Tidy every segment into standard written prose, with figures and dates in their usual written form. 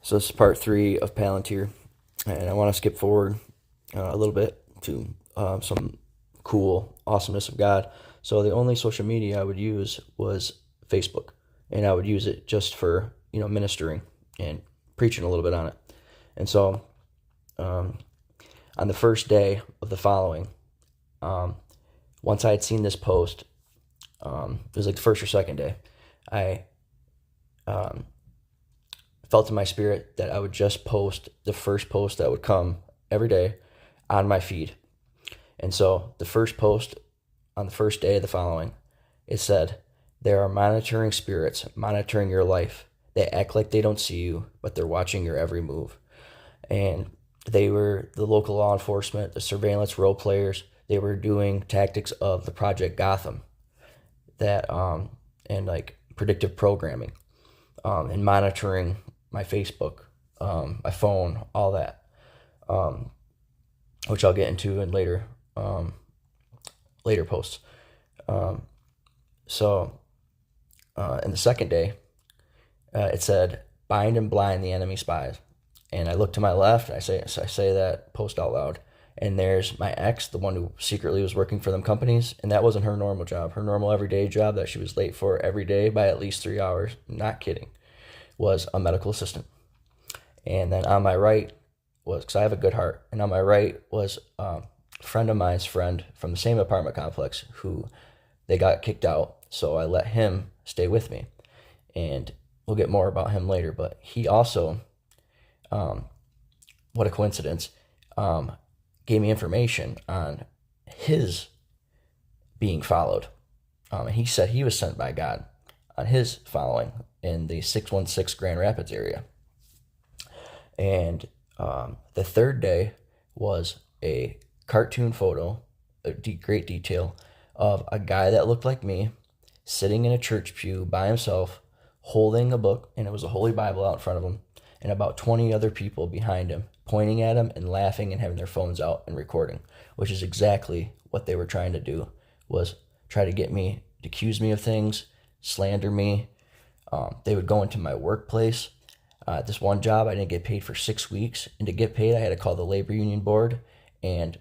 So this is part three of Palantir, and I want to skip forward a little bit to some cool awesomeness of God. So the only social media I would use was Facebook, and I would use it just for ministering and preaching a little bit on it. And so on the first day of the following, once I had seen this post, it was like the first or second day, I felt in my spirit that I would just post the first post that would come every day on my feed. And so the first post on the first day of the following, it said, "There are monitoring spirits monitoring your life. They act like they don't see you, but they're watching your every move." And they were the local law enforcement, the surveillance role players. They were doing tactics of the Project Gotham, that and like predictive programming, and monitoring my Facebook, my phone, all that, which I'll get into in later posts. So in the second day, it said, "Bind and blind the enemy spies." And I look to my left, and I say that post out loud, and there's my ex, the one who secretly was working for them companies, and that wasn't her normal job. Her normal everyday job that she was late for every day by at least 3 hours, not kidding, was a medical assistant. And then on my right was, because I have a good heart, and on my right was a friend of mine's friend from the same apartment complex who they got kicked out, so I let him stay with me. And we'll get more about him later, but he also, what a coincidence, gave me information on his being followed. And he said he was sent by God on his following in the 616 Grand Rapids area. And the third day was a cartoon photo, great detail, of a guy that looked like me sitting in a church pew by himself holding a book, and it was a Holy Bible out in front of him, and about 20 other people behind him pointing at him and laughing and having their phones out and recording, which is exactly what they were trying to do, was try to get me to accuse me of things, slander me. They would go into my workplace. This one job, I didn't get paid for 6 weeks, and to get paid, I had to call the labor union board, and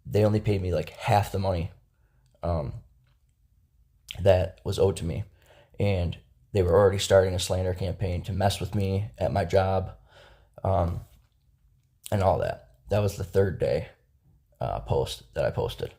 they only paid me like half the money that was owed to me. And they were already starting a slander campaign to mess with me at my job, and all that. That was the third day post that I posted.